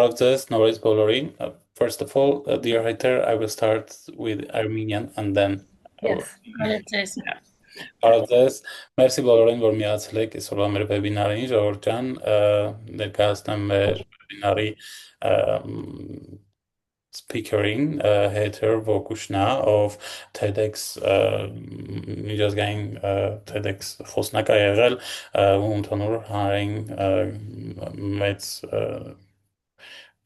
Բարև ձեզ, նորից բոլորին. First of all, dear hater, I will start with Armenian and then I will. Yes, correct. Բարև ձեզ, մերսի բոլորին, որ միացել եք այսօրվա մեր վեբինարին, Ժողովուրդ ջան, ներկայացնեմ մեր վեբինարի speaker-ին, hater Wokusch-նա, ով TEDx միջազգային TEDx խոսնակ է եղել ու ընդհանուր հանրային մեծ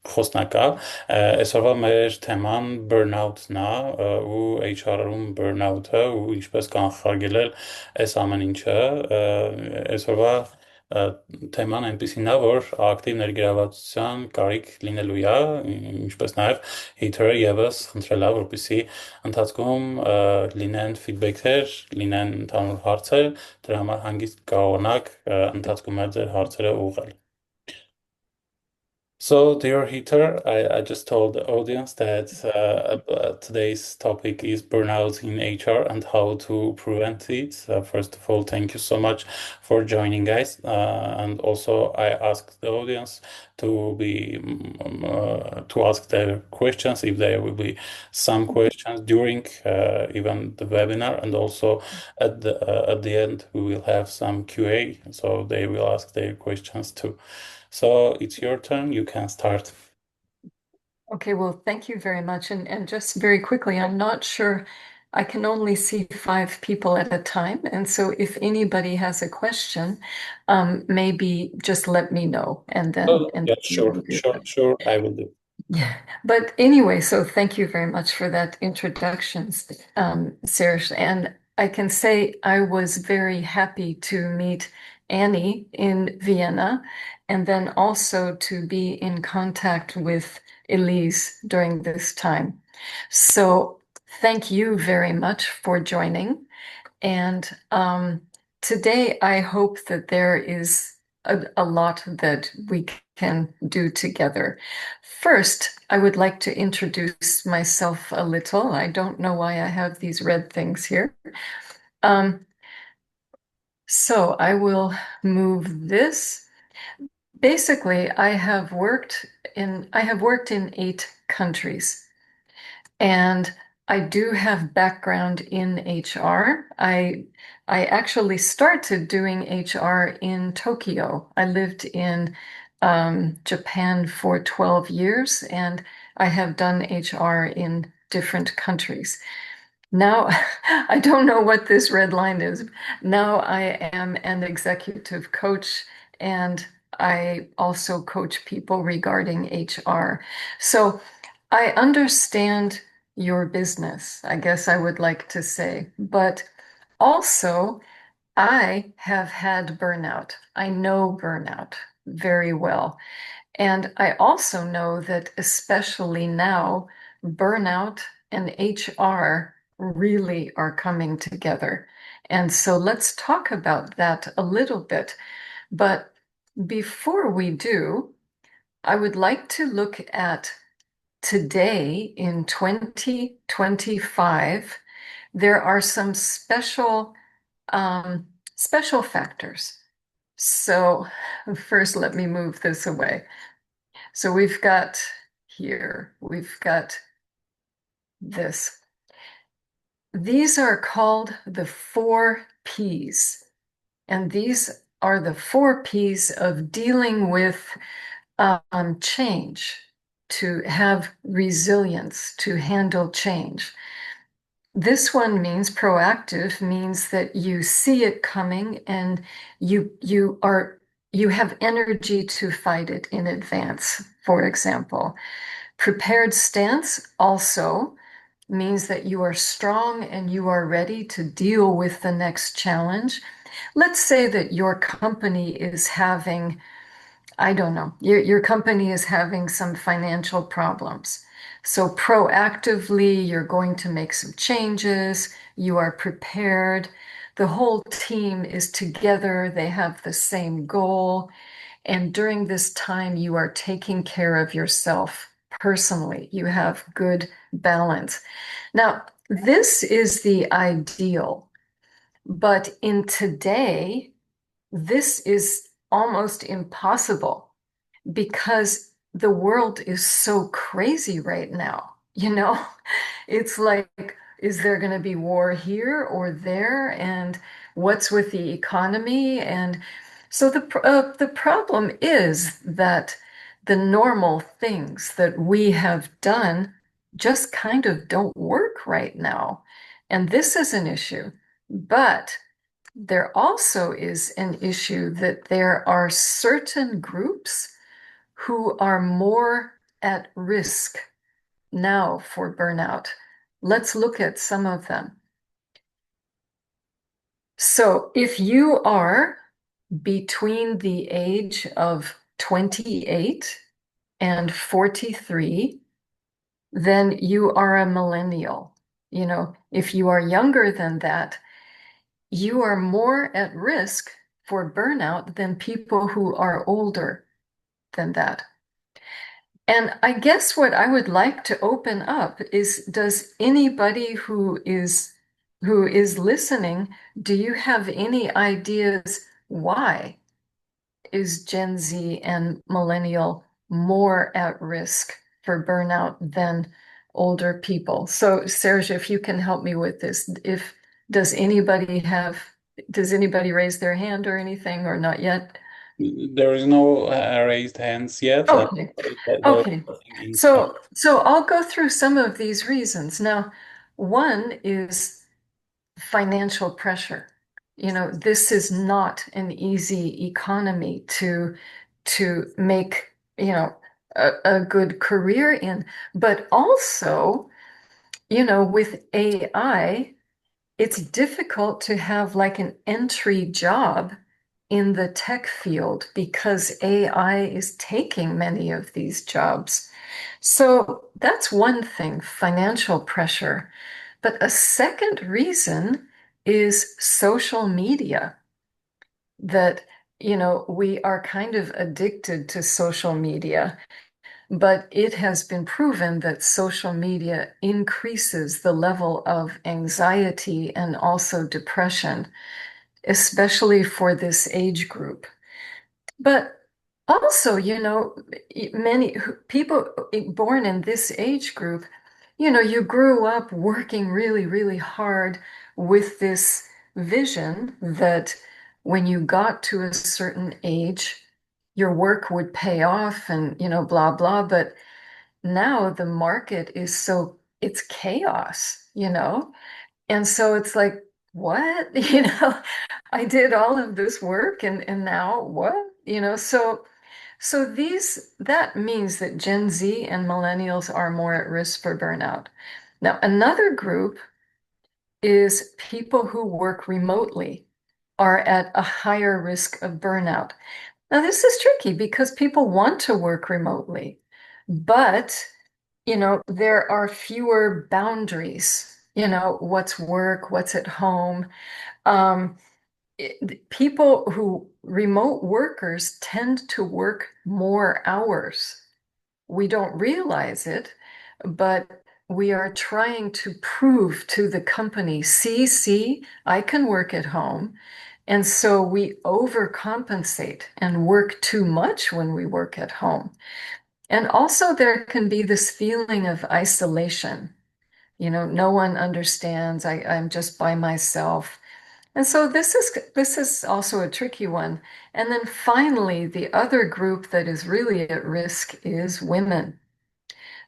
խոսնակա, այսօրվա մեր թեման burnout-ն է ու HR-ում burnout-ը ու ինչպես կանխարգելել այս ամեն ինչը, այսօրվա թեման այնպեսին է, որ ակտիվ ներգրավվածության կարիք լինելու է, ինչպես նաև հիթերը եւս խնդրել է, որպեսզի ընթացքում լինեն feedback-եր, լինեն ընդհանուր հարցեր, դրա համար հանգիստ կարողանաք ընթացքում ձեր հարցերը ուղղել։ So, dear Heater, I just told the audience that today's topic is burnout in HR and how to prevent it. First of all, thank you so much for joining, guys. And also, I asked the audience to ask their questions if there will be some questions during even the webinar, and also at the end we will have some QA, so they will ask their questions too. So it's your turn. You can start. Okay, well, thank you very much. And just very quickly, I'm not sure, I can only see 5 people at a time. And so if anybody has a question, maybe just let me know and then Yeah, we will do that. sure, I will do. Yeah, but anyway, so thank you very much for that introduction, Serge. And I can say I was very happy to meet Annie in Vienna, and then also to be in contact with Elise during this time. So thank you very much for joining. And today I hope that there is a lot that we can do together. First, I would like to introduce myself a little. I don't know why I have these red things here. So I will move this. Basically, I have worked in 8 countries, and I do have background in HR. I actually started doing HR in Tokyo. I lived in Japan for 12 years, and I have done HR in different countries. Now, I don't know what this red line is. Now I am an executive coach, and I also coach people regarding HR. So I understand your business, I guess I would like to say, but also I have had burnout. I know burnout very well. And I also know that especially now, burnout and HR really are coming together. And so let's talk about that a little bit. But before we do, I would like to look at today in 2025. There are some special factors. So first, let me move this away. So we've got this. These are called the 4 Ps. And these are the 4 Ps of dealing with change, to have resilience, to handle change. This one means proactive, means that you see it coming and you have energy to fight it in advance, for example. Prepared stance also means that you are strong and you are ready to deal with the next challenge. Let's say that your company is having, I don't know, your company is having some financial problems. So proactively, you're going to make some changes. You are prepared. The whole team is together. They have the same goal. And during this time, you are taking care of yourself personally. You have good balance. Now, this is the ideal. But in today, this is almost impossible because the world is so crazy right now, you know? It's like, is there going to be war here or there? And what's with the economy? And so the problem is that the normal things that we have done just kind of don't work right now. And this is an issue. But there also is an issue that there are certain groups who are more at risk now for burnout. Let's look at some of them. So, if you are between the age of 28 and 43, then you are a millennial. You know, if you are younger than that, you are more at risk for burnout than people who are older than that. And I guess what I would like to open up is, does anybody who is listening, do you have any ideas why is Gen Z and millennial more at risk for burnout than older people? So, Serge, if you can help me with this, if does anybody have does anybody raise their hand or anything or not yet? There is no raised hands yet. Okay. There Okay. is nothing in chat. So I'll go through some of these reasons. Now, one is financial pressure. You know, this is not an easy economy to make, a good career in. But also, with AI, it's difficult to have like an entry job in the tech field because AI is taking many of these jobs. So that's one thing, financial pressure. But a second reason is social media, that, we are kind of addicted to social media, but it has been proven that social media increases the level of anxiety and also depression, especially for this age group. But also, many people born in this age group, you grew up working really, really hard with this vision that when you got to a certain age, your work would pay off and, blah, blah. But now the market is it's chaos, And so it's like, what? I did all of this work and now what? So that means that Gen Z and millennials are more at risk for burnout. Now, another group is people who work remotely are at a higher risk of burnout. Now, this is tricky because people want to work remotely, but there are fewer boundaries, what's work, what's at home. Um, People who remote workers tend to work more hours. We don't realize it, but we are trying to prove to the company, see, I can work at home. And so we overcompensate and work too much when we work at home. And also, there can be this feeling of isolation. No one understands. I'm just by myself. And so this is also a tricky one. And then finally, the other group that is really at risk is women.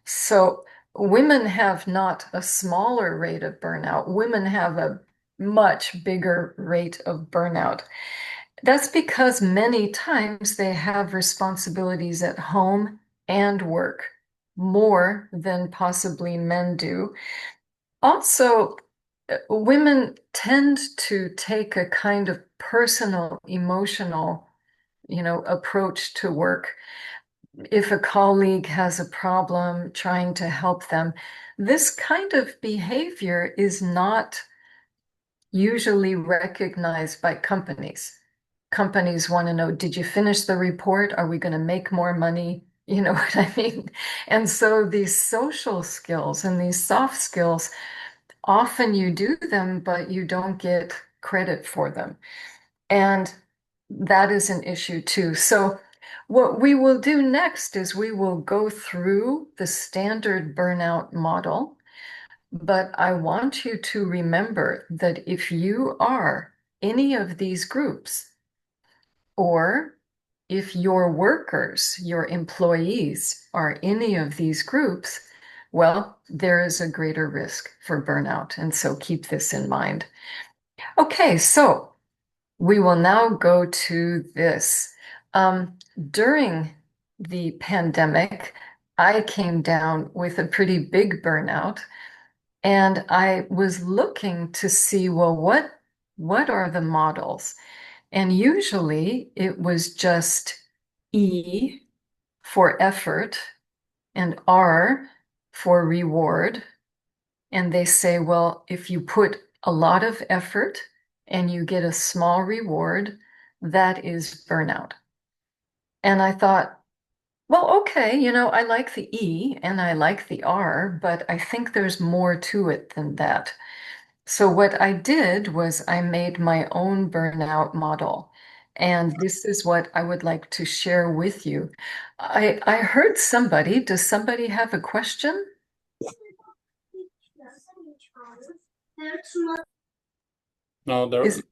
So women have not a smaller rate of burnout. Women have a much bigger rate of burnout. That's because many times they have responsibilities at home and work more than possibly men do. Also, women tend to take a kind of personal, emotional, approach to work. If a colleague has a problem, trying to help them, this kind of behavior is not usually recognized by companies. Companies want to know, did you finish the report? Are we going to make more money? You know what I mean? And so these social skills and these soft skills, often you do them, but you don't get credit for them. And that is an issue too. So What we will do next is we will go through the standard burnout model, but I want you to remember that if you are any of these groups, or if your workers, your employees are any of these groups, well, there is a greater risk for burnout. And so keep this in mind. Okay, so we will now go to this. During the pandemic, I came down with a pretty big burnout, and I was looking to see, well, what are the models? And usually it was just E for effort and R for reward. And they say, well, if you put a lot of effort and you get a small reward, that is burnout. And I thought, well, okay, I like the E and I like the R, but I think there's more to it than that. So what I did was I made my own burnout model. And this is what I would like to share with you. I heard somebody, does somebody have a question? No, Is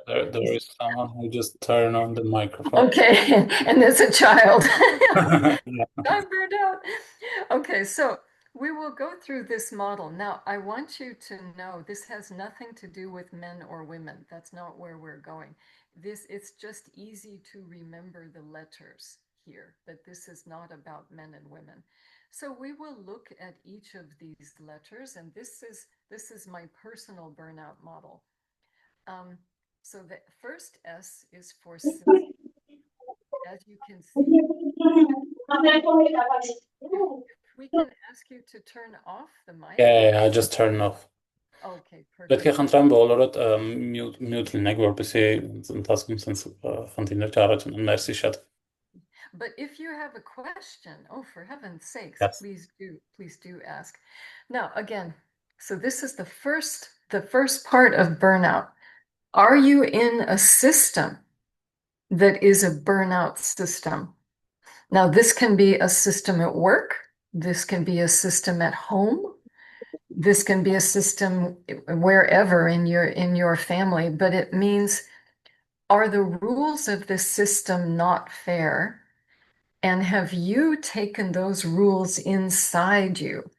there is someone who just turned on the microphone. okay, and there's a child. Yeah. I'm burned out. Okay, so we will go through this model. Now, I want you to know this has nothing to do with men or women. That's not where we're going. It's just easy to remember the letters here, but this is not about men and women. So we will look at each of these letters, and this is my personal burnout model. Um, so the first S is for system. As you can see, if we can ask you to turn off the mic. Yeah, I just turned off. Okay, Պետք է perfect. խնդրեմ բոլորդ mute լինեք, որպեսզի ընթացքում sense խնդիրներ չառաջանան։ Մերսի շատ։ But if you have a question, oh, for heaven's sakes, Yes. please do ask. Now, again, so this is the first part of burnout. Are you in a system that is a burnout system? Now, this can be a system at work. This can be a system at home. This can be a system wherever in your family, but it means, are the rules of the system not fair? And have you taken those rules inside you?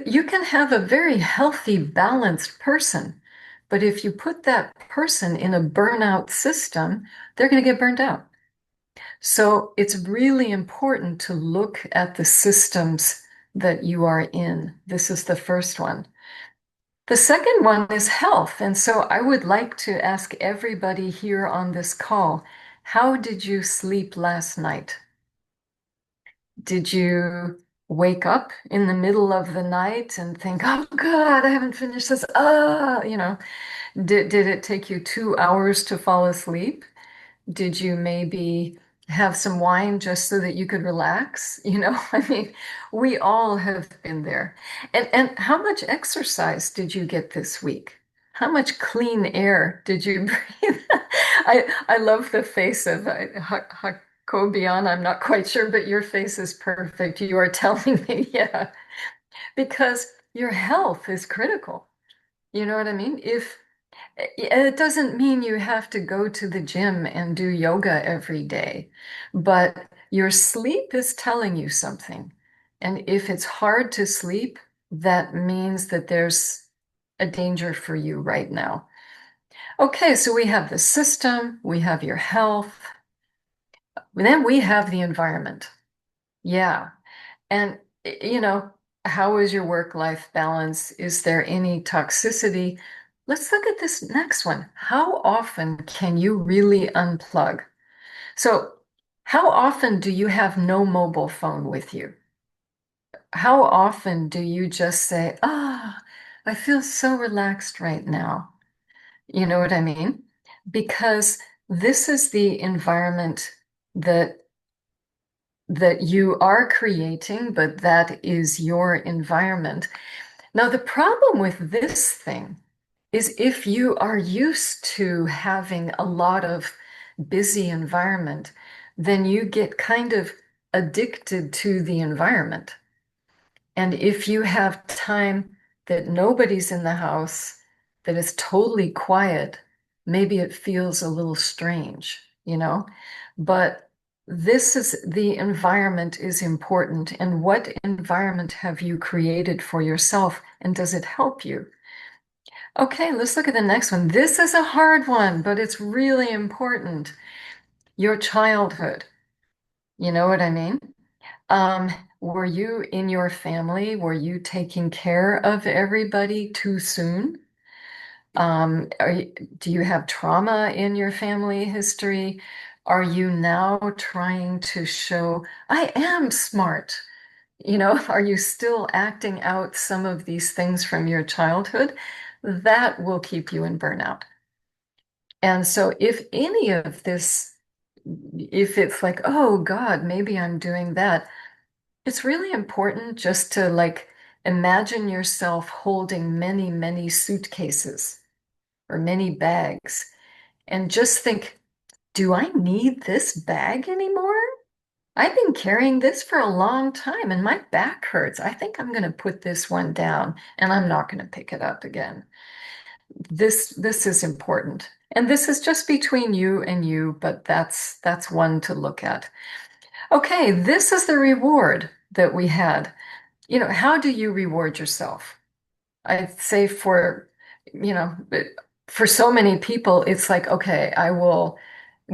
You can have a very healthy, balanced person, but if you put that person in a burnout system, they're going to get burned out. So it's really important to look at the systems that you are in. This is the first one. The second one is health. And so I would like to ask everybody here on this call, how did you sleep last night? Did you wake up in the middle of the night and think, oh God, I haven't finished this? Did it take you 2 hours to fall asleep? Did you maybe have some wine just so that you could relax? I mean, we all have been there. And how much exercise did you get this week? How much clean air did you breathe? I love the face of Hakobian. I'm not quite sure, but your face is perfect. You are telling me, yeah, because your health is critical. You know what I mean? If it doesn't mean you have to go to the gym and do yoga every day, but your sleep is telling you something. And if it's hard to sleep, that means that there's a danger for you right now. Okay, so we have the system, we have your health, and then we have the environment. Yeah. And, how is your work-life balance? Is there any toxicity? Let's look at this next one. How often can you really unplug? So, how often do you have no mobile phone with you? How often do you just say, I feel so relaxed right now? You know what I mean? Because this is the environment that you are creating, but that is your environment. Now, the problem with this thing is if you are used to having a lot of busy environment, then you get kind of addicted to the environment. And if you have time that nobody's in the house, that is totally quiet, maybe it feels a little strange, you know? But this is the environment is important. And what environment have you created for yourself? And does it help you? Okay, let's look at the next one. This is a hard one, but it's really important. Your childhood. You know what I mean? Um, were you in your family? Were you taking care of everybody too soon? Are you, do you have trauma in your family history? Are you now trying to show, I am smart? You know, are you still acting out some of these things from your childhood? That will keep you in burnout. And so if any of this, if it's like, oh God, maybe I'm doing that, it's really important just to like imagine yourself holding many, many suitcases or many bags and just think, do I need this bag anymore? I've been carrying this for a long time and my back hurts. I think I'm going to put this one down and I'm not going to pick it up again. This is important. And this is just between you and you, but that's one to look at. Okay, this is the reward that we had. You know, how do you reward yourself? I'd say for so many people, it's like, okay, I will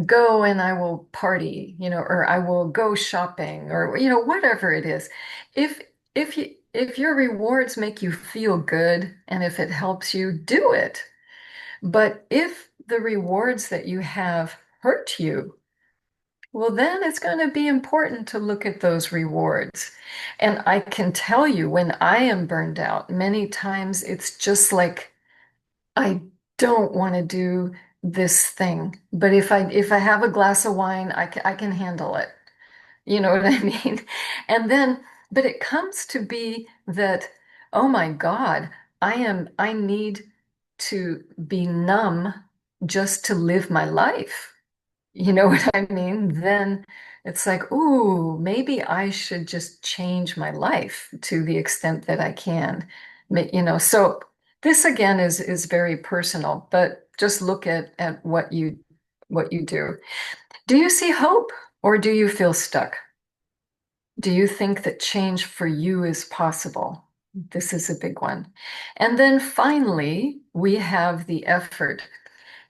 go and I will party, or I will go shopping or, whatever it is. If if your rewards make you feel good and if it helps you, do it. But if the rewards that you have hurt you, well, then it's going to be important to look at those rewards. And I can tell you when I am burned out, many times it's just like I don't want to do this thing. But if I have a glass of wine, I can handle it. You know what I mean? And then, but it comes to be that, oh my God, I need to be numb just to live my life. You know what I mean? Then it's like, ooh, maybe I should just change my life to the extent that I can. So this again is very personal, but just look at what you do. Do you see hope or do you feel stuck? Do you think that change for you is possible? This is a big one. And then finally, we have the effort.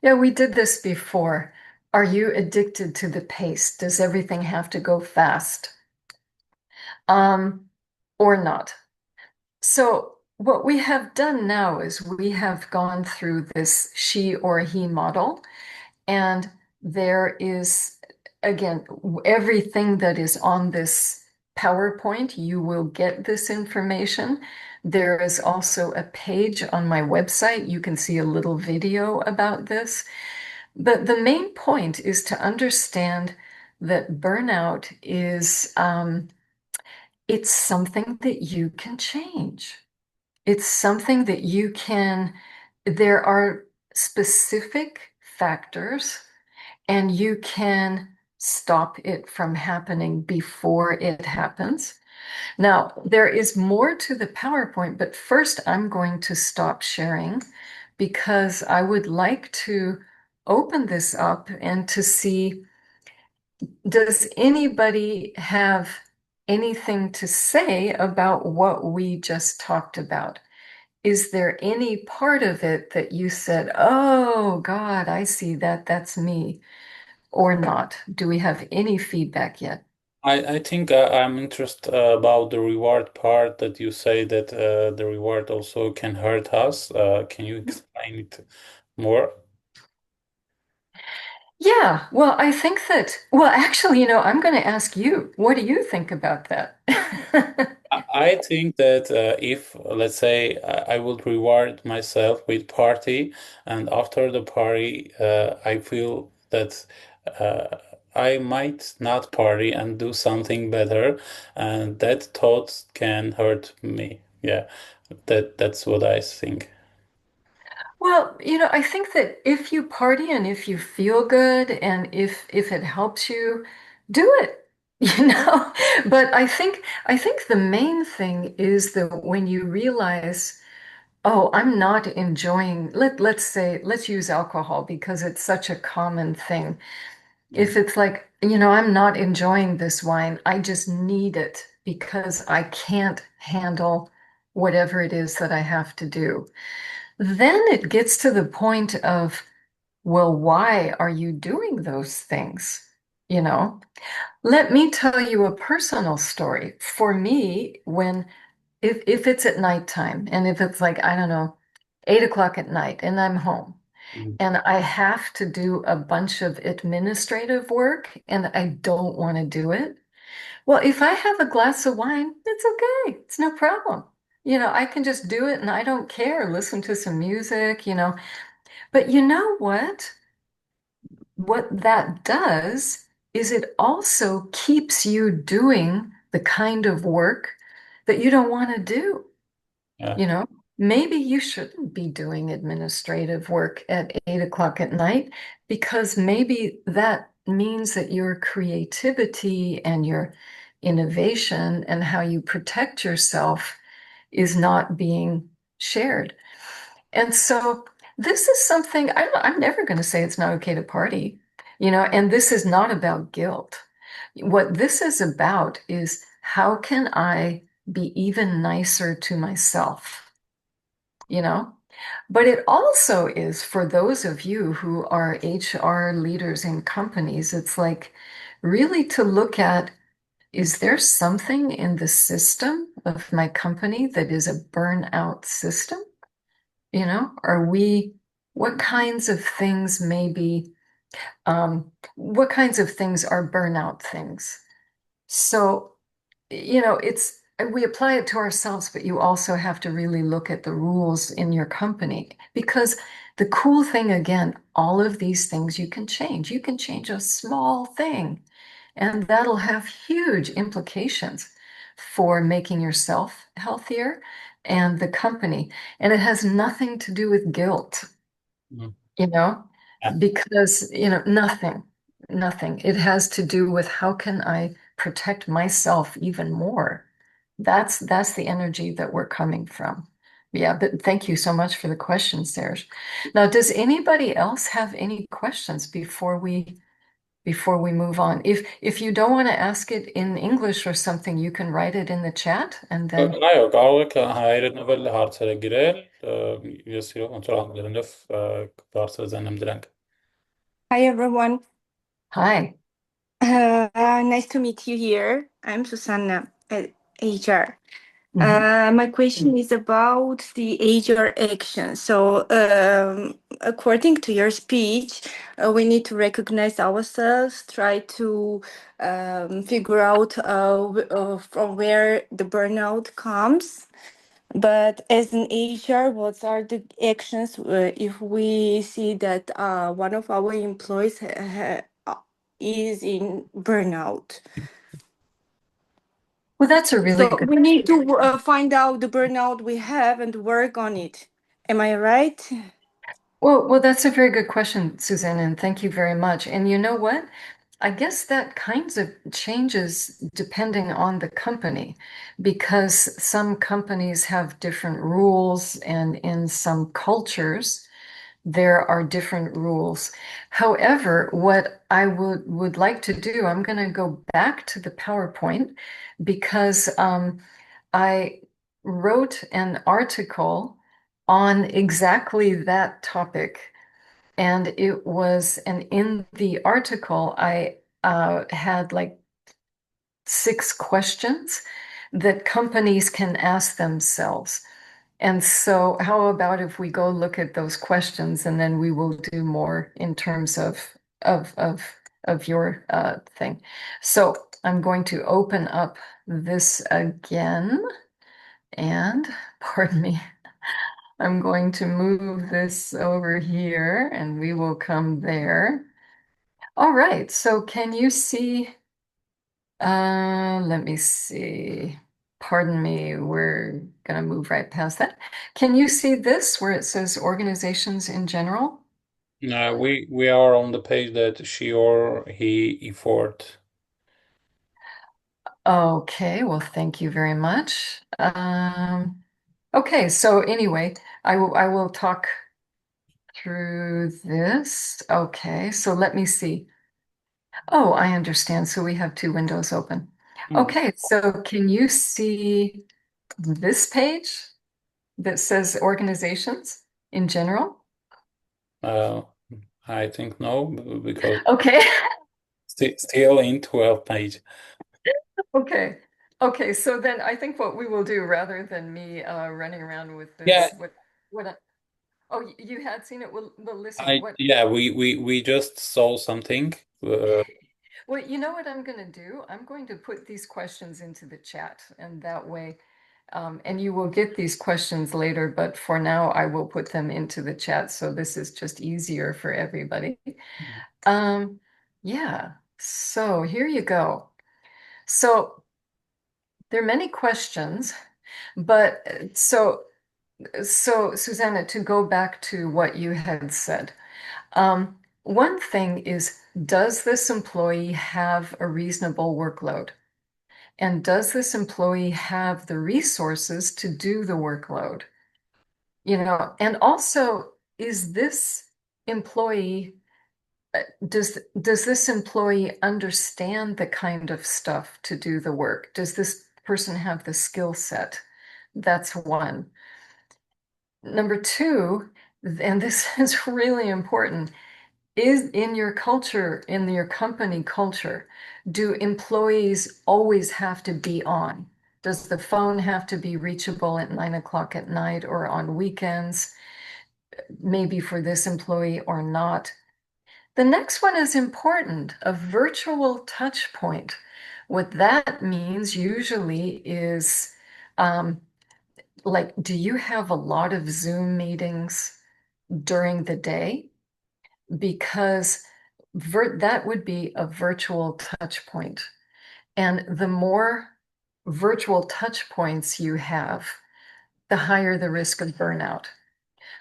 Yeah, we did this before. Are you addicted to the pace? Does everything have to go fast? Um, or not? So what we have done now is we have gone through this she or he model, and there is, again, everything that is on this PowerPoint, you will get this information. There is also a page on my website. You can see a little video about this. But the main point is to understand that burnout is it's something that you can change. It's something that you can, there are specific factors, and you can stop it from happening before it happens. Now, there is more to the PowerPoint, but first I'm going to stop sharing because I would like to open this up and to see, does anybody have anything to say about what we just talked about? Is there any part of it that you said, oh God, I see that, that's me, or not? Do we have any feedback yet? I think I'm interested about the reward part that you say that the reward also can hurt us. Can you explain it more? Yeah, well, I think that, well, actually, I'm going to ask you, what do you think about that? I think that if, let's say, I would reward myself with party, and after the party, I feel that uh, I might not party and do something better, and that thought can hurt me. Yeah, that's what I think. Well, I think that if you party and if you feel good and if it helps you, do it. You know, but I think the main thing is that when you realize, oh, I'm not enjoying, let's say, let's use alcohol because it's such a common thing. Mm, If it's like, I'm not enjoying this wine, I just need it because I can't handle whatever it is that I have to do. Then it gets to the point of, well, why are you doing those things? You know, let me tell you a personal story. For me, if it's at nighttime and if it's like, I don't know, 8 o'clock at night and I'm home mm, and I have to do a bunch of administrative work and I don't want to do it. Well, if I have a glass of wine, it's okay. It's no problem. I can just do it and I don't care. Listen to some music. But you know what? What that does is it also keeps you doing the kind of work that you don't want to do. yeah. You know, maybe you shouldn't be doing administrative work at 8 o'clock at night because maybe that means that your creativity and your innovation and how you protect yourself is not being shared. And so this is something I'm never going to say it's not okay to party, and this is not about guilt. What this is about is how can I be even nicer to myself? you know? But it also is for those of you who are HR leaders in companies, it's like really to look at, is there something in the system of my company that is a burnout system? What kinds of things what kinds of things are burnout things? So we apply it to ourselves, but you also have to really look at the rules in your company because the cool thing, again, all of these things you can change. You can change a small thing, and that'll have huge implications for making yourself healthier and the company. And it has nothing to do with guilt Mm, you know, yeah. because, nothing. It has to do with how can I protect myself even more. That's the energy that we're coming from. Yeah, but thank you so much for the question, Serge. Now, does anybody else have any questions before we move on? If you don't want to ask it in English or something, you can write it in the chat and then Այո, կարող եք հայերենով հարցերը գրել, ես իրոք ոնց որ անգլերենով կբարձրացնեմ դրանք։ Hi everyone. hi. Nice to meet you here. I'm Susanna at HR. Mhm. My question is about the HR action. So, according to your speech, we need to recognize ourselves, try to figure out from where the burnout comes. But as an HR, what are the actions if we see that one of our employees is in burnout? Well, that's a really So good. we need to find out the burnout we have and work on it. Am I right? Well, that's a very good question, Suzanne, and thank you very much. And you know what? I guess that kinds of changes depending on the company, because some companies have different rules, and in some cultures, there are different rules. However, what I would like to do, I'm going to go back to the PowerPoint because I wrote an article on exactly that topic. And in the article, I had like 6 questions that companies can ask themselves. And so, how about if we go look at those questions and then we will do more in terms of of of your thing. So, I'm going to open up this again, and pardon me, I'm going to move this over here and we will come there. All right, so can you see, let me see. Pardon me, we're gonna move right past that. Can you see this where it says organizations in general? We are on the page that she or he effort. Okay, well, thank you very much. Okay, so anyway, I will talk through this. Okay, so let me see. Oh, I understand. So we have two windows open. Hmm. Okay, so can you see this page that says organizations in general? Uh, I think no, because Okay, still in 12 page. okay. Okay, so then I think what we will do rather than me running around with Yeah, this, what oh, you had seen it? Well, listen, I yeah, we just saw something. well, you know what I'm going to do? I'm going to put these questions into the chat, and that way, and you will get these questions later, but for now, I will put them into the chat. So this is just easier for everybody. Um, yeah, so here you go. So there are many questions, but so Susanna, to go back to what you had said, one thing is, does this employee have a reasonable workload? And does this employee have the resources to do the workload? And also, is this employee, does this employee understand the kind of stuff to do the work? Does this person have the skill set? That's one. Number two, and this is really important, is in your culture, in your company culture, do employees always have to be on? Does the phone have to be reachable at 9 o'clock at night or on weekends? Maybe for this employee or not. The next one is important, a virtual touch point. What that means usually is like, do you have a lot of Zoom meetings during the day? Because that would be a virtual touch point. And the more virtual touch points you have, the higher the risk of burnout.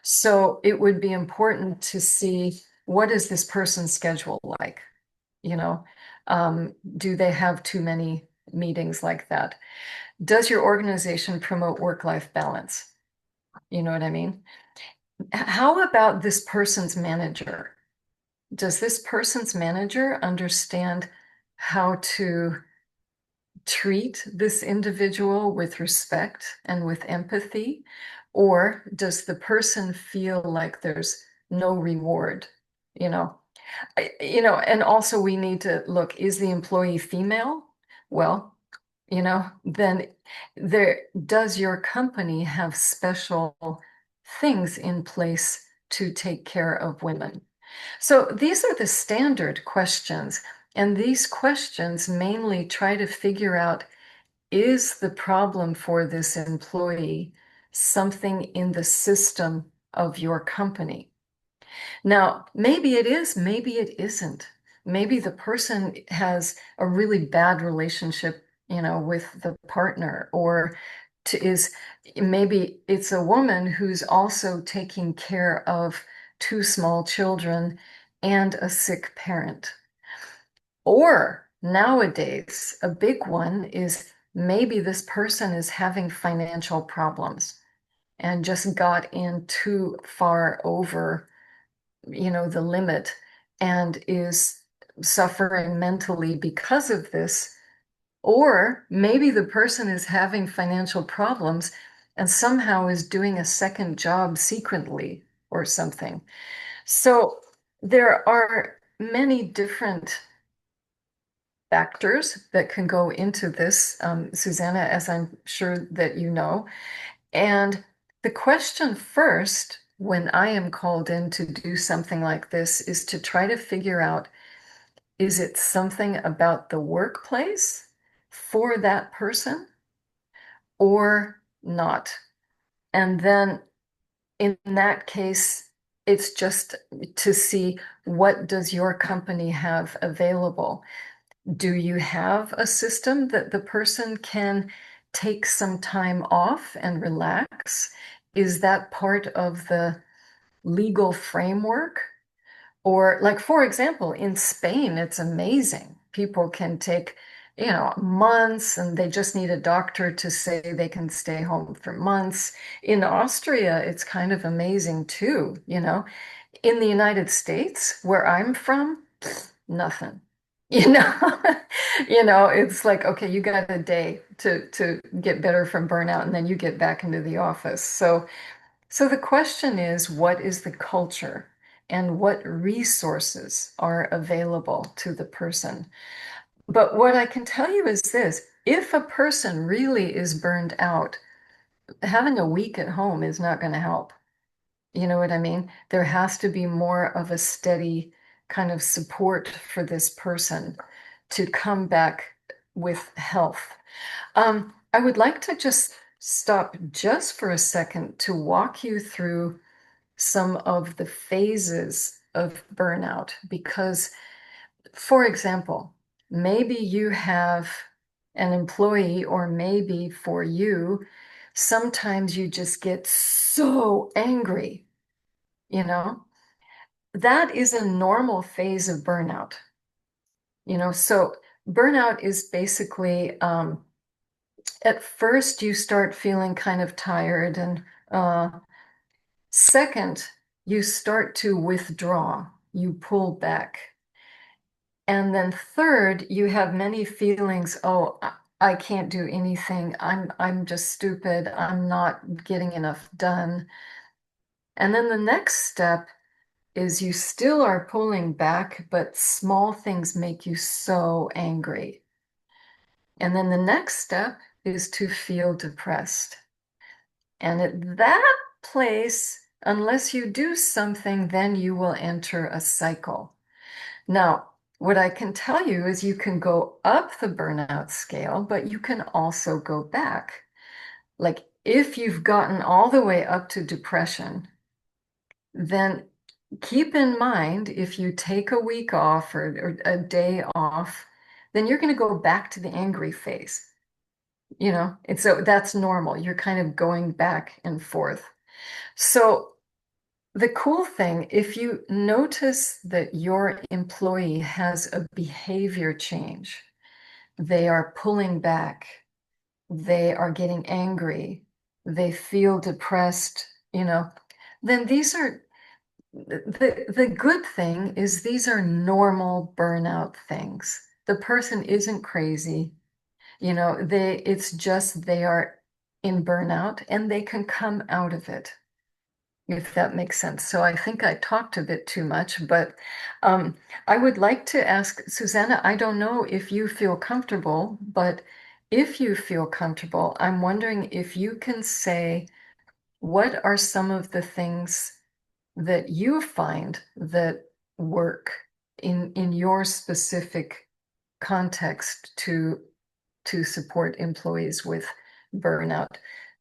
So it would be important to see, what is this person's schedule like? You know, do they have too many meetings like that? Does your organization promote work-life balance? You know what I mean? How about this person's manager? Does this person's manager understand how to treat this individual with respect and with empathy? Or does the person feel like there's no reward? You know, and also we need to look, is the employee female? Well, then does your company have special things in place to take care of women? So these are the standard questions, and these questions mainly try to figure out, is the problem for this employee something in the system of your company? Now, maybe it is, maybe it isn't. Maybe the person has a really bad relationship, with the partner, or is maybe it's a woman who's also taking care of two small children and a sick parent. Or nowadays, a big one is, maybe this person is having financial problems and just got in too far over, the limit, and is suffering mentally because of this. Or maybe the person is having financial problems and somehow is doing a second job secretly or something. So there are many different factors that can go into this, Susanna, as I'm sure that you know. And the question first, when I am called in to do something like this, is to try to figure out, is it something about the workplace for that person or not? And then in that case, it's just to see, what does your company have available? Do you have a system that the person can take some time off and relax? Is that part of the legal framework? Or, like, for example, in Spain, it's amazing. People can take months, and they just need a doctor to say they can stay home for months. In Austria, it's kind of amazing too. In the United States, where I'm from, nothing. You know, it's like, okay, you got a day to get better from burnout, and then you get back into the office. So the question is, what is the culture and what resources are available to the person? But what I can tell you is this, if a person really is burned out, having a week at home is not going to help. You know what I mean? There has to be more of a steady kind of support for this person to come back with health. I would like to just stop just for a second to walk you through some of the phases of burnout because, for example, maybe you have an employee, or maybe for you, sometimes you just get so angry, you know? That is a normal phase of burnout, So burnout is basically, at first you start feeling kind of tired, and second, you start to withdraw, you pull back. And then third, you have many feelings, oh, I can't do anything. I'm just stupid. I'm not getting enough done. And then the next step is you still are pulling back, but small things make you so angry. And then the next step is to feel depressed. And at that place, unless you do something, then you will enter a cycle. Now, what I can tell you is you can go up the burnout scale, but you can also go back. Like if you've gotten all the way up to depression, then keep in mind if you take a week off or a day off, then you're going to go back to the angry phase, And so that's normal. You're kind of going back and forth. So the cool thing, if you notice that your employee has a behavior change, they are pulling back, they are getting angry, they feel depressed, then the good thing is these are normal burnout things. The person isn't crazy, it's just they are in burnout and they can come out of it, if that makes sense. So I think I talked a bit too much, but I would like to ask Susanna, I don't know if you feel comfortable, but if you feel comfortable, I'm wondering if you can say what are some of the things that you find that work in your specific context to support employees with burnout.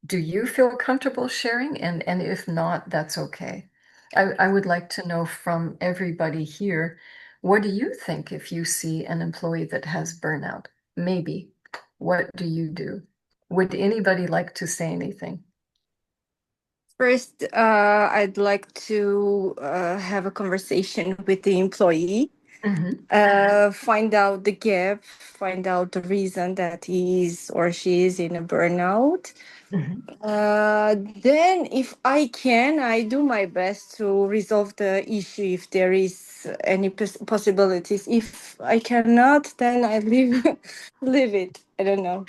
Do you feel comfortable sharing? And if not, that's okay. I would like to know from everybody here, what do you think if you see an employee that has burnout? Maybe. What do you do? Would anybody like to say anything? First, I'd like to have a conversation with the employee, Mhm. find out the gap, find out the reason that he is or she is in a burnout. Mhm. Then, if I can, I do my best to resolve the issue if there is any possibilities. If I cannot, then I leave leave it. I don't know.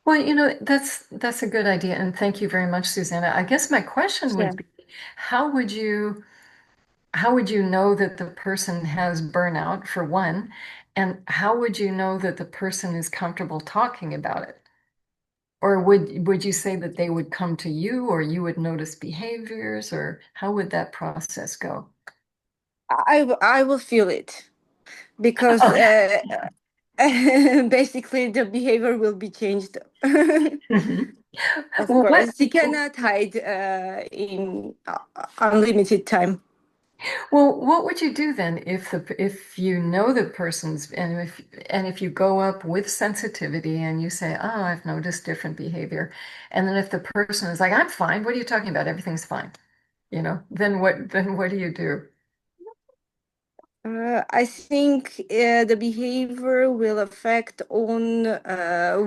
Well, that's a good idea, and thank you very much, Susanna. I guess my question Yeah. would be, how would you how would you know that the person has burnout, for one? And how would you know that the person is comfortable talking about it? Or would you say that they would come to you, or you would notice behaviors, or how would that process go? I will feel it because Oh. basically the behavior will be changed. Mhm. Of Well, course, you cannot hide in unlimited time. what would you do then if you know the person's, and if you go up with sensitivity and you say, "Oh, I've noticed different behavior," and then if the person is like, "I'm fine. What are you talking about? Everything's fine." Then what do you do? I think the behavior will affect on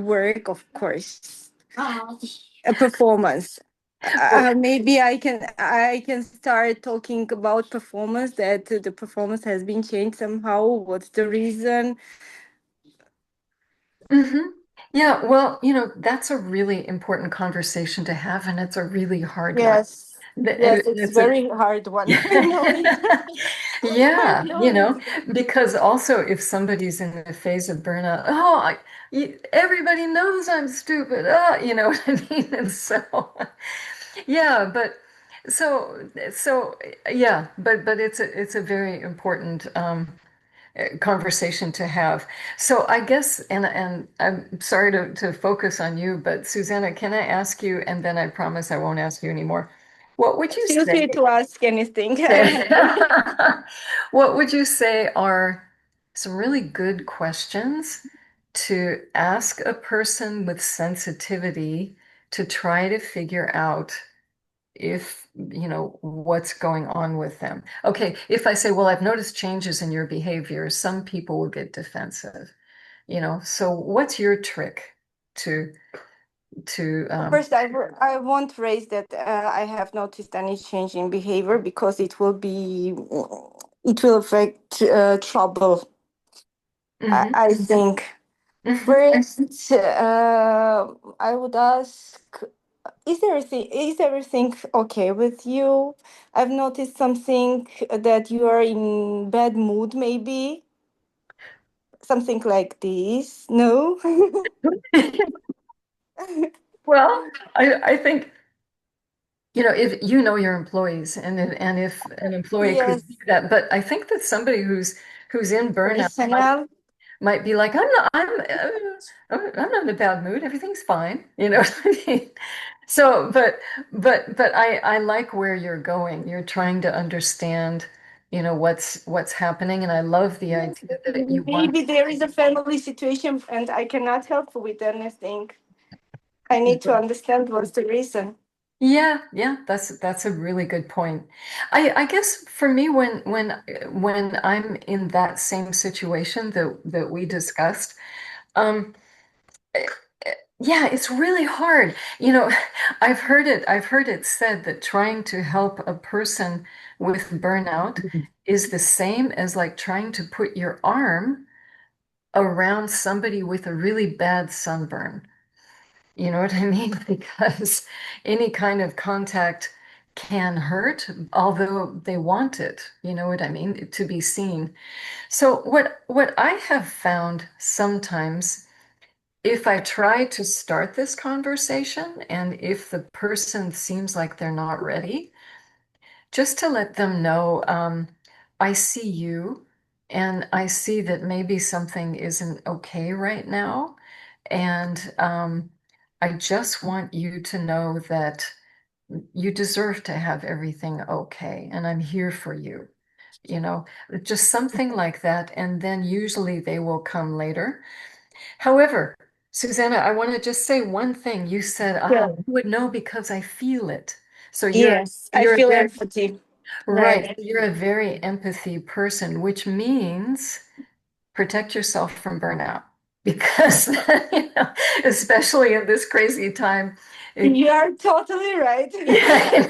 work, of course, performance. Maybe I can start talking about performance, that the performance has been changed somehow. What's the reason? Yeah, well, that's a really important conversation to have, and it's a really hard one. Yes, yes, it's It's a very hard one. I know it. I Yeah, know it. because also if somebody's in a phase of burnout, everybody knows I'm stupid. You know what I mean? And so, yeah, so yeah, but it's a very important conversation to have. So I guess, and I'm sorry to focus on you, but Susanna, can I ask you, and then I promise I won't ask you anymore. What would you Feel say? free to ask anything. What would you say are some really good questions to ask a person with sensitivity to try to figure out if, what's going on with them? Okay, if I say, well, I've noticed changes in your behavior, some people will get defensive, so what's your trick to First, I won't raise that I have noticed any change in behavior because it will affect trouble. Mhm. I think. Mhm. First, I would ask, is everything okay with you? I've noticed something that you are in bad mood, maybe something like this. No. Well, I think if you know your employees, and if an employee could Yes, do that, but I think that somebody who's in burnout personal. might be like, I'm not in a bad mood. Everything's fine. You know what I mean? So, but I like where you're going. You're trying to understand, what's happening, and I love the idea that you want. Maybe there is a family situation and I cannot help with anything. I need to understand what's the reason. Yeah, yeah, that's a really good point. I guess for me, when I'm in that same situation that we discussed, um, eh, yeah, it's really hard. I've heard it said that trying to help a person with burnout is the same as like trying to put your arm around somebody with a really bad sunburn. You know what I mean? Because any kind of contact can hurt, although they want it, you know what I mean, to be seen. So what I have found sometimes, if I try to start this conversation and if the person seems like they're not ready, just to let them know, I see you and I see that maybe something isn't okay right now. And I just want you to know that you deserve to have everything okay, and I'm here for you. Just something like that. And then usually they will come later. However, Susanna, I want to just say one thing. You said, Yeah. I would know because I feel it. So you're Yes, I you're a feel very empathy. right. Right. You're a very empathy person, which means protect yourself from burnout because especially in this crazy time. You are totally right. Yeah,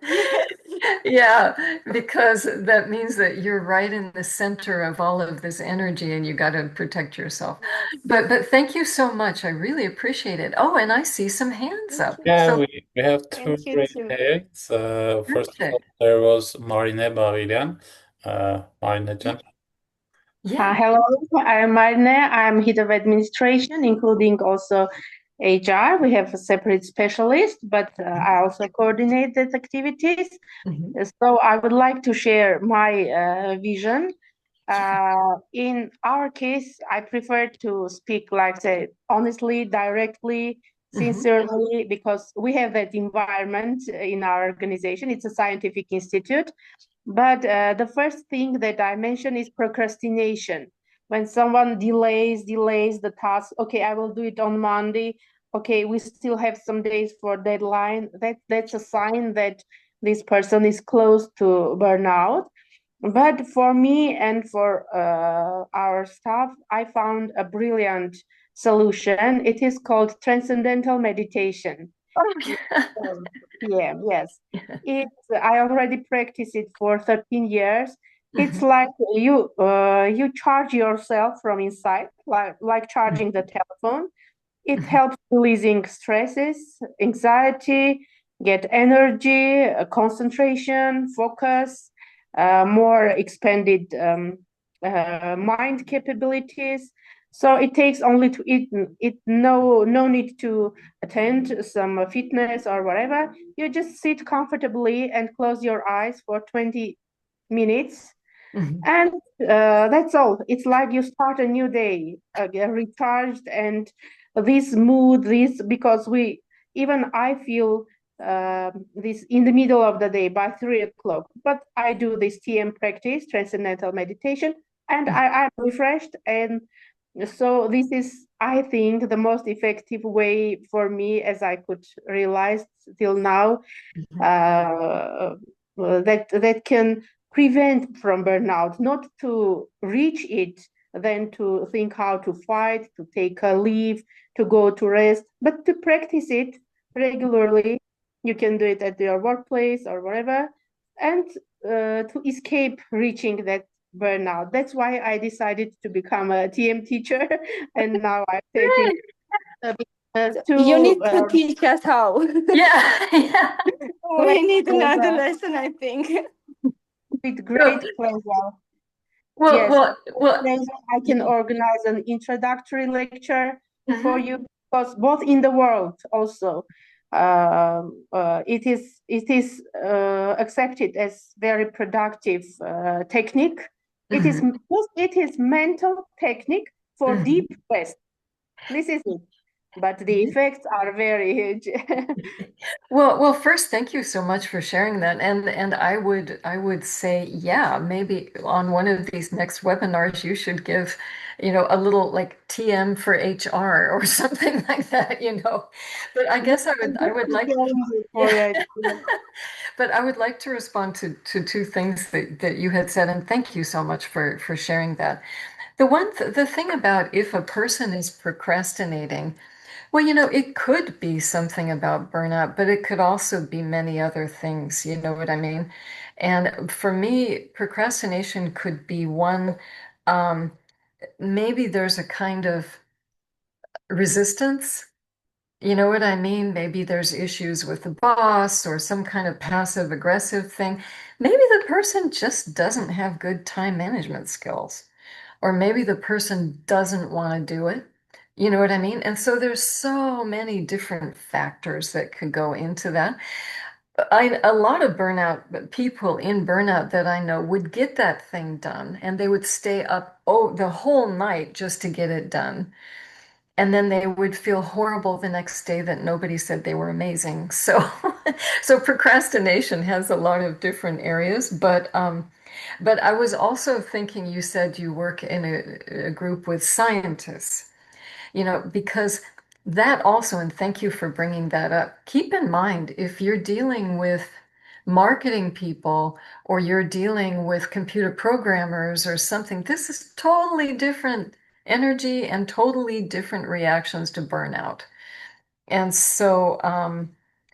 Yes. yeah, because that means that you're right in the center of all of this energy and you got to protect yourself. Yes. But thank you so much. I really appreciate it. Oh, and I see some hands Thank up. you. Yeah, So we have two Thank you great too. hands. First of all, perfect. there was Marine Bavilyan. Marine. Yeah. Hello, I'm Marne. I'm head of administration, including also HR. We have a separate specialist, but I also coordinate these activities. Mhm. So I would like to share my vision. In our case, I prefer to speak, like say, honestly, directly, Mhm. sincerely, because we have that environment in our organization. It's a scientific institute. But the first thing that I mentioned is procrastination. When someone delays the task, okay, I will do it on Monday. Okay, we still have some days for deadline. That's a sign that this person is close to burnout. But for me and for our staff, I found a brilliant solution. It is called transcendental meditation. Okay. Yeah, yes. I already practice it for 13 years. It's Mhm. like you charge yourself from inside, like charging the telephone. It Mhm. helps releasing stresses, anxiety, get energy, concentration, focus, more expanded mind capabilities. So it takes only to it no need to attend some fitness or whatever. You just sit comfortably and close your eyes for 20 minutes, Mhm. and that's all. It's like you start a new day, recharged, and this mood, this because we even I feel this in the middle of the day by 3 o'clock. But I do this TM practice, transcendental meditation, and I'm refreshed. And so this is, I think, the most effective way for me, as I could realize till now, Mhm. that can prevent from burnout, not to reach it, then to think how to fight, to take a leave, to go to rest, but to practice it regularly. You can do it at your workplace or wherever, and to escape reaching that burnout. That's why I decided to become a TM teacher, and now I'm taking Great. You two need to teach us how. Yeah, yeah. We need another lectures lesson, I think. with So, great pleasure. well, Yes, well, well. pleasure. I can organize an introductory lecture for Mhm. you, because both in the world also it is accepted as very productive technique. Mhm. It is mental technique for deep Mhm. rest. This is it, but the effects are very huge. Well, first, thank you so much for sharing that. And I would say, yeah, maybe on one of these next webinars, you should give, a little like TM for HR or something like that, But I Yeah, guess I would I'm I just would like, preparing you for yeah. it. But I would like to respond to two things that you had said, and thank you so much for sharing that. The thing about if a person is procrastinating, well, it could be something about burnout, but it could also be many other things, you know what I mean? And for me, procrastination could be one, um, maybe there's a kind of resistance, you know what I mean? Maybe there's issues with the boss or some kind of passive aggressive thing. Maybe the person just doesn't have good time management skills. Or maybe the person doesn't want to do it. You know what I mean? And so there's so many different factors that could go into that. A lot of burnout people in burnout that I know would get that thing done and they would stay up the whole night just to get it done. And then they would feel horrible the next day that nobody said they were amazing. So, so procrastination has a lot of different areas, but I was also thinking you said you work in a group with scientists, because that also, and thank you for bringing that up. Keep in mind, if you're dealing with marketing people or you're dealing with computer programmers or something, this is totally different energy and totally different reactions to burnout. And so,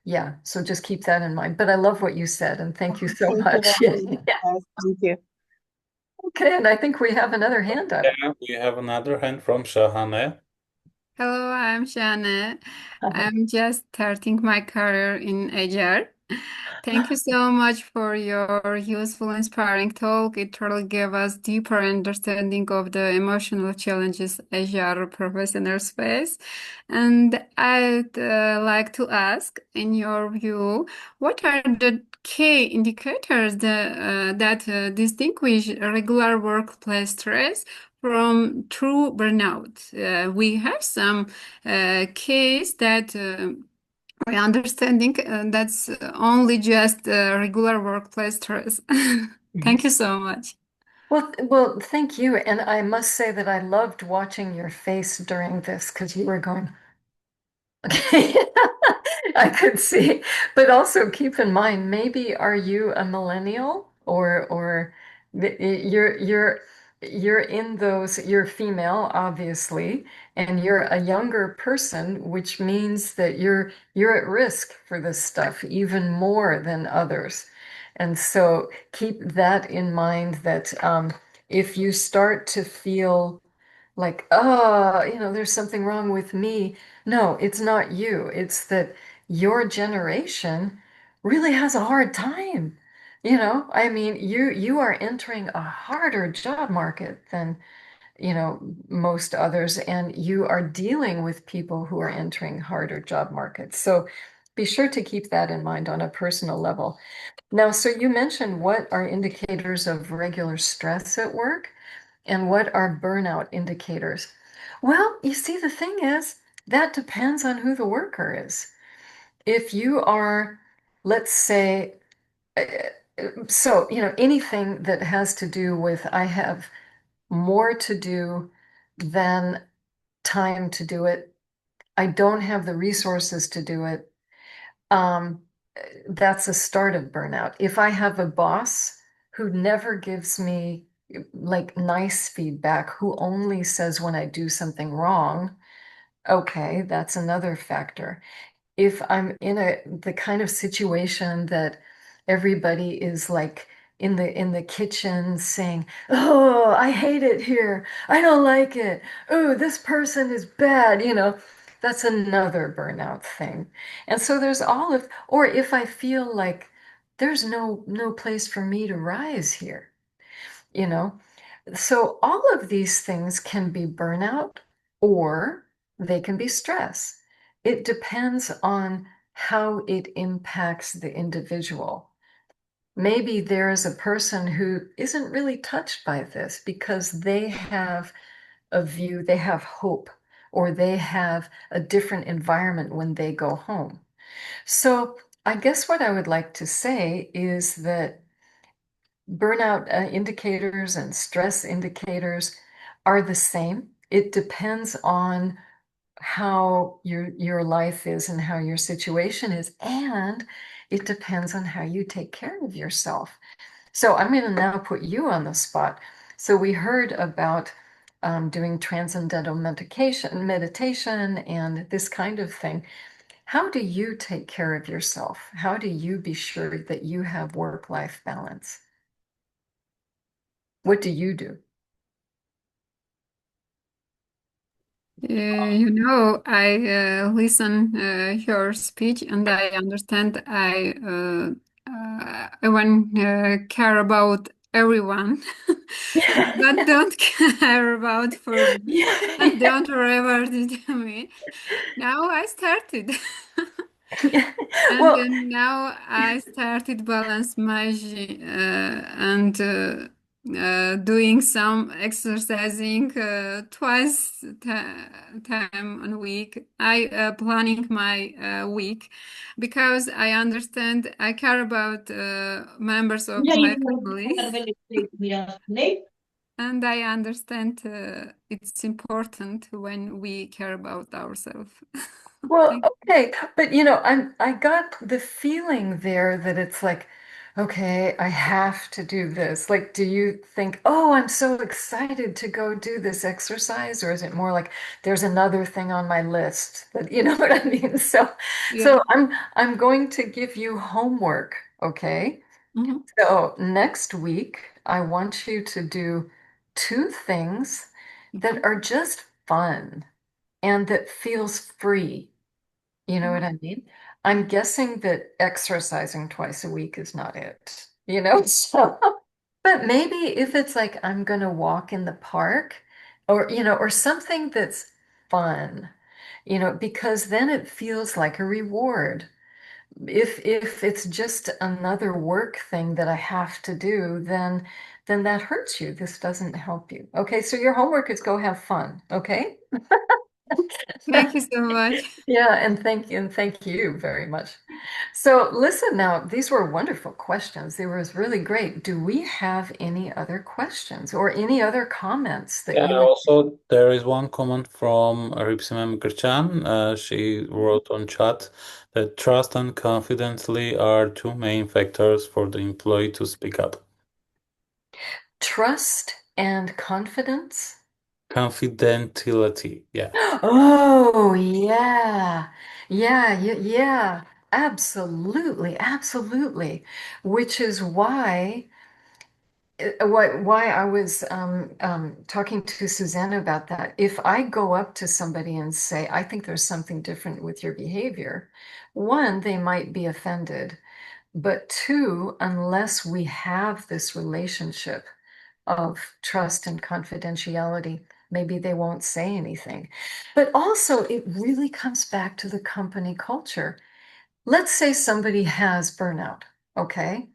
yeah, so just keep that in mind. But I love what you said, and thank you so Thank you much. very much. Yes, thank you. Okay, and I think we have another hand up. Yeah, we have another hand from Shahane. Hello, I'm Shane. I'm just starting my career in HR. Thank you so much for your useful, inspiring talk. It really gave us deeper understanding of the emotional challenges HR professionals face. And I'd like to ask, in your view, what are the key indicators that distinguish regular workplace stress from true burnout? We have some case that we understanding that's only just regular workplace stress. Thank you so much. Well, thank you. And I must say that I loved watching your face during this because you were going, okay. I could see. But also keep in mind, maybe are you a millennial or You're in those, you're female, obviously, and you're a younger person, which means that you're at risk for this stuff even more than others. And so keep that in mind that if you start to feel like, oh, there's something wrong with me. No, it's not you. It's that your generation really has a hard time. I mean, you are entering a harder job market than, most others, and you are dealing with people who are entering harder job markets. So be sure to keep that in mind on a personal level. Now, so you mentioned what are indicators of regular stress at work? And what are burnout indicators? Well, you see, the thing is, that depends on who the worker is. If you are, let's say, so, anything that has to do with I have more to do than time to do it, I don't have the resources to do it. Um, that's a start of burnout. If I have a boss who never gives me like nice feedback, who only says when I do something wrong, okay, that's another factor. If I'm in the kind of situation that everybody is like in the kitchen saying, "Oh, I hate it here. I don't like it. Oh, this person is bad," that's another burnout thing. And so there's all of, or if I feel like there's no place for me to rise here, you know. So all of these things can be burnout or they can be stress. It depends on how it impacts the individual. Maybe there is a person who isn't really touched by this because they have a view, they have hope, or they have a different environment when they go home. So I guess what I would like to say is that burnout indicators and stress indicators are the same. It depends on how your life is and how your situation is, and it depends on how you take care of yourself. So I'm going to now put you on the spot. So we heard about doing transcendental meditation and this kind of thing. How do you take care of yourself? How do you be sure that you have work-life balance? What do you do? I listen your speech and I understand I want care about everyone, but don't care about for me and don't revert it to me. Now I started. And Well, then now I started balance my and doing some exercising twice time a week. I planning my week because I understand I care about members of my family. And I understand it's important when we care about ourselves. well, Thank okay, but I got the feeling there that it's like, okay, I have to do this. Like, do you think, oh, I'm so excited to go do this exercise, or is it more like there's another thing on my list that you know what I mean? So, you. so I'm going to give you homework, okay? Yeah. So next week, I want you to do two things that Mhm. are just fun and that feels free. You know Mhm. what I mean? I'm guessing that exercising twice a week is not it, So, but maybe if it's like I'm gonna walk in the park or, or something that's fun, because then it feels like a reward. If it's just another work thing that I have to do, then that hurts you. This doesn't help you. Okay, so your homework is go have fun, okay? Thank you so much. Yeah, and thank you very much. So listen now, these were wonderful questions. They were really great. Do we have any other questions or any other comments that Yeah, you would? also there is one comment from Ripsime Mkrtchan. She wrote on chat that trust and confidently are two main factors for the employee to speak up. Trust and confidence. Confidentiality. Yeah. Oh, yeah. Yeah. Absolutely. Absolutely. Which is why I was talking to Susanna about that. If I go up to somebody and say, I think there's something different with your behavior, one, they might be offended. But two, unless we have this relationship of trust and confidentiality, maybe they won't say anything. But also, it really comes back to the company culture. Let's say somebody has burnout, okay?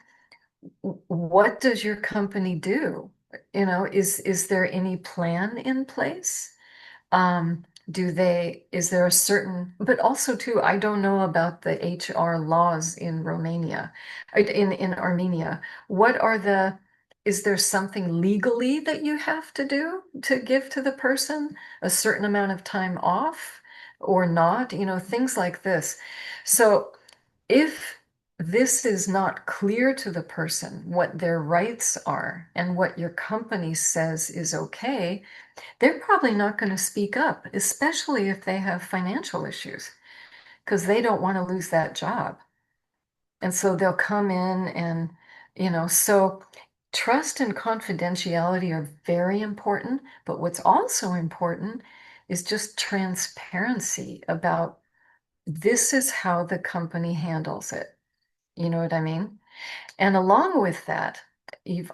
What does your company do? Is there any plan in place? Is there a certain, but also too, I don't know about the HR laws in Romania, in Armenia. Is there something legally that you have to do to give to the person a certain amount of time off or not? Things like this. So if this is not clear to the person what their rights are and what your company says is okay, they're probably not going to speak up, especially if they have financial issues, because they don't want to lose that job. And so they'll come in so trust and confidentiality are very important. But what's also important is just transparency about this is how the company handles it. You know what I mean? And along with that,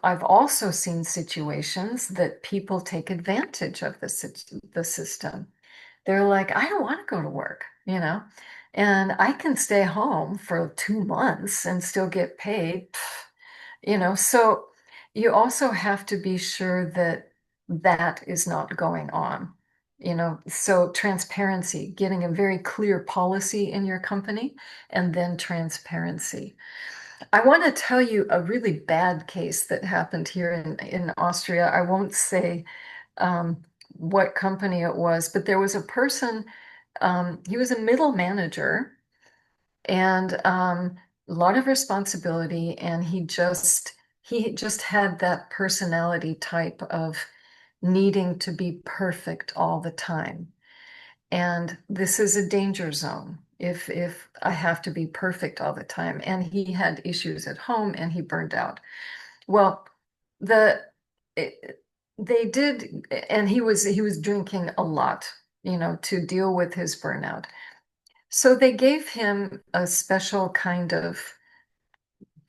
I've also seen situations that people take advantage of the system. They're like, I don't want to go to work, and I can stay home for 2 months and still get paid, So you also have to be sure that that is not going on, So transparency, getting a very clear policy in your company, and then transparency. I want to tell you a really bad case that happened here in Austria. I won't say what company it was, but there was a person, he was a middle manager and a lot of responsibility, and he just had that personality type of needing to be perfect all the time. And this is a danger zone if I have to be perfect all the time. And he had issues at home and he burned out. Well, the it, they did, and he was drinking a lot, to deal with his burnout. So they gave him a special kind of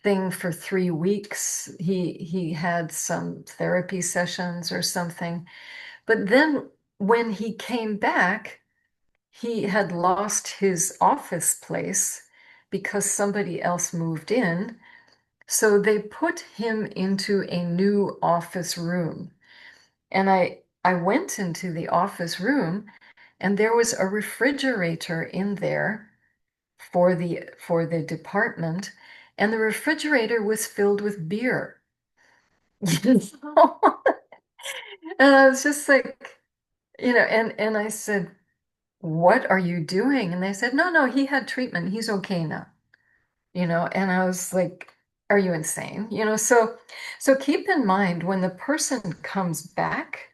thing for 3 weeks. He had some therapy sessions or something. But then when he came back, he had lost his office place because somebody else moved in. So they put him into a new office room. And I went into the office room, and there was a refrigerator in there for the department, and the refrigerator was filled with beer. You know? And I was just like, and I said, what are you doing? And they said, no, he had treatment. He's okay now. And I was like, are you insane? So keep in mind when the person comes back,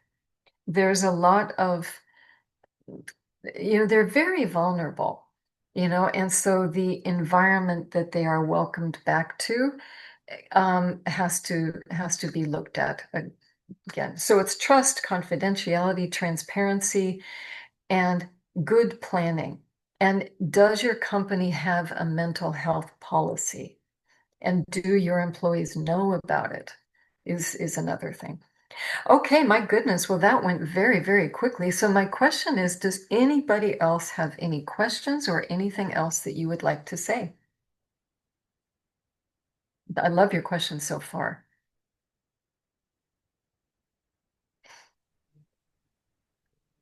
there's a lot of, they're very vulnerable, and so the environment that they are welcomed back to has to be looked at again. So it's trust, confidentiality, transparency, and good planning. And does your company have a mental health policy? And do your employees know about it? Is another thing. Okay, my goodness. Well, that went very, very quickly. So my question is, does anybody else have any questions or anything else that you would like to say? I love your questions so far.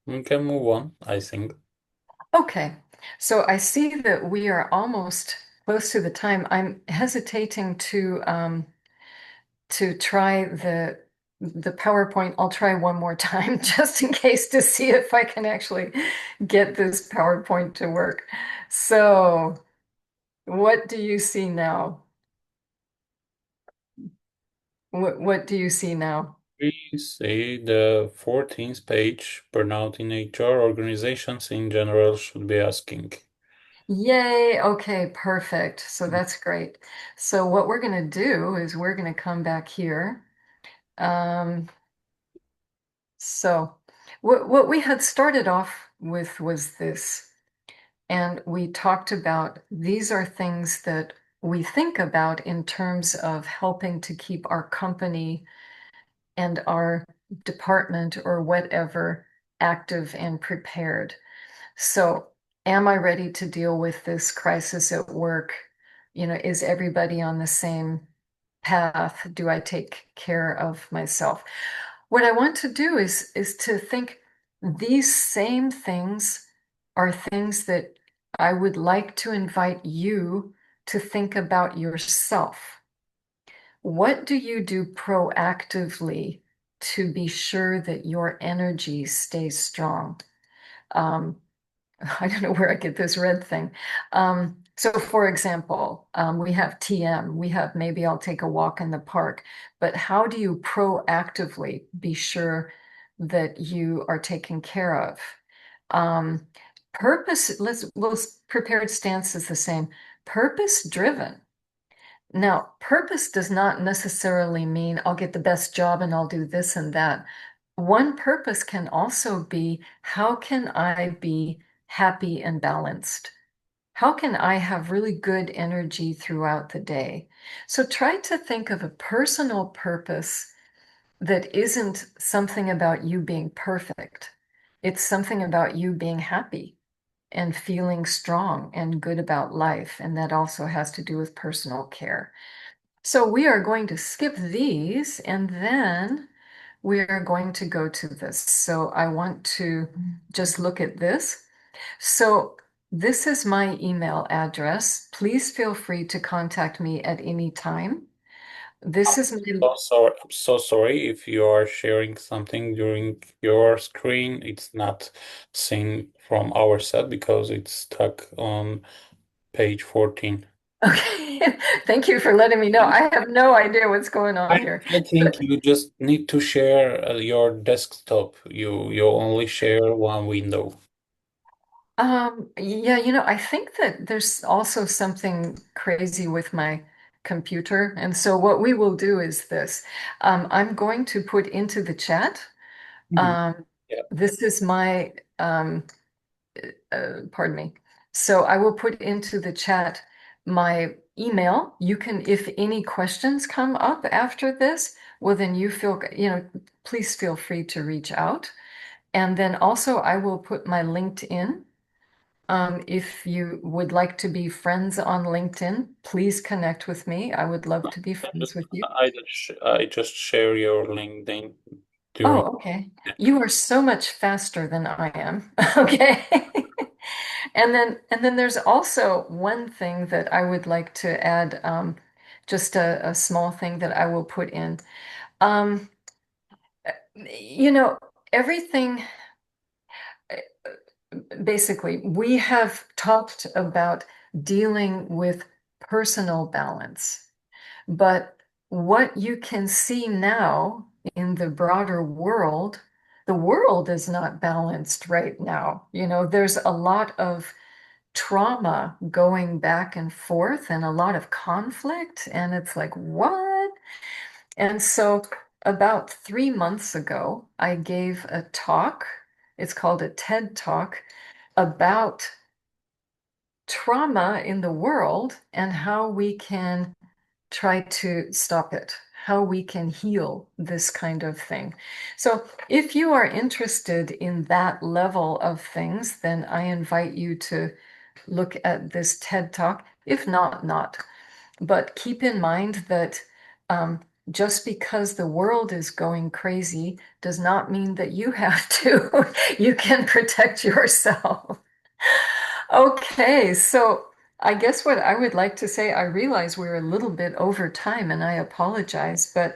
We can move on, I think. Okay, so I see that we are almost close to the time. I'm hesitating to try the PowerPoint. I'll try one more time just in case to see if I can actually get this PowerPoint to work. So, what do you see now? What do you see now? We see the 14th page, burnout in HR, organizations in general should be asking. Yay. Okay, perfect. So that's great. So what we're going to do is we're going to come back here. Um, so what we had started off with was this, and we talked about these are things that we think about in terms of helping to keep our company and our department or whatever active and prepared. So, am I ready to deal with this crisis at work? Is everybody on the same path? Do I take care of myself? What I want to do is to think these same things are things that I would like to invite you to think about yourself. What do you do proactively to be sure that your energy stays strong? Um, I don't know where I get this red thing. So for example, we have TM, we have maybe I'll take a walk in the park, but how do you proactively be sure that you are taken care of? Um, prepared stance is the same. Purpose driven. Now, purpose does not necessarily mean I'll get the best job and I'll do this and that. One purpose can also be how can I be happy and balanced? How can I have really good energy throughout the day? So try to think of a personal purpose that isn't something about you being perfect. It's something about you being happy and feeling strong and good about life. And that also has to do with personal care. So we are going to skip these and then we are going to go to this. So I want to just look at this. So this is my email address. Please feel free to contact me at any time. This is my, I'm so sorry if you are sharing something during your screen. It's not seen from our side because it's stuck on page 14. okay. Thank you for letting me know. I have no idea what's going on here. I think you just need to share your desktop. You only share one window. Yeah, I think that there's also something crazy with my computer. And so what we will do is this. I'm going to put into the chat. Mhm. Um, Yeah. this is my, pardon me. So I will put into the chat my email. You can, if any questions come up after this, well, then please feel free to reach out. And then also I will put my LinkedIn. If you would like to be friends on LinkedIn, please connect with me. I would love to be friends with you. I just share your LinkedIn during. Oh, okay. You are so much faster than I am. Okay. And then there's also one thing that I would like to add, just a small thing that I will put in. Um, you know, everything, basically, we have talked about dealing with personal balance, but what you can see now in the broader world, the world is not balanced right now. There's a lot of trauma going back and forth and a lot of conflict, and it's like, what? And so, about 3 months ago, I gave a talk. It's called a TED Talk about trauma in the world and how we can try to stop it, how we can heal this kind of thing. So, if you are interested in that level of things, then I invite you to look at this TED Talk. If not, not. But keep in mind that just because the world is going crazy does not mean that you have to. You can protect yourself. Okay, so I guess what I would like to say, I realize we're a little bit over time and I apologize, but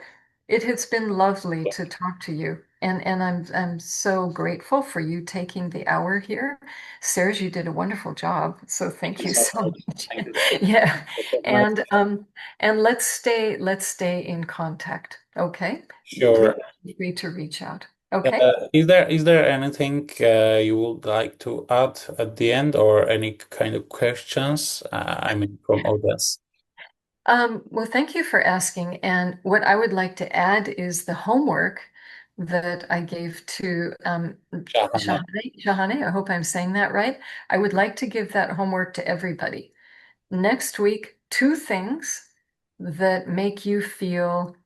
It has been lovely to talk to you, and I'm so grateful for you taking the hour here. Serge, you did a wonderful job, so Thank thank you you so so much. much. Thank you. Yeah, So much. and let's stay in contact. Okay, please Sure. feel free to reach out. Okay. Is there anything you would like to add at the end, or any kind of questions? I mean, from audience. Well, thank you for asking. And what I would like to add is the homework that I gave to Shahane. Shahane. I hope I'm saying that right. I would like to give that homework to everybody. Next week, two things that make you feel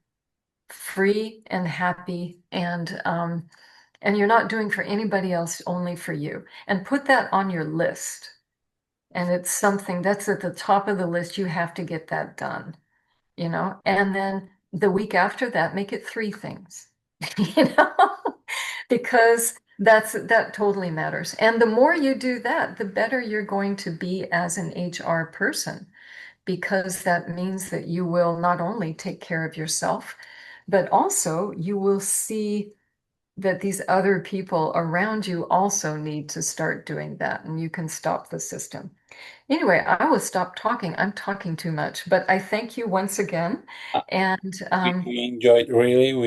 free and happy and you're not doing for anybody else, only for you. And put that on your list. And it's something that's at the top of the list. You have to get that done. And then the week after that, make it three things, you know, because that totally matters. And the more you do that, the better you're going to be as an HR person, because that means that you will not only take care of yourself, but also you will see that these other people around you also need to start doing that, and you can stop the system. Anyway, I will stop talking. I'm talking too much, but I thank you once again. And We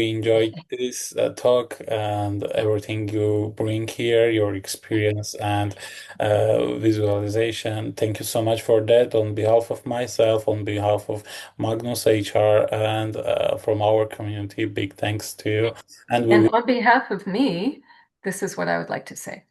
enjoyed this talk and everything you bring here, your experience and visualization. Thank you so much for that on behalf of myself, on behalf of Magnus HR, and from our community. Big thanks to you. And we and will on behalf of me, this is what I would like to say.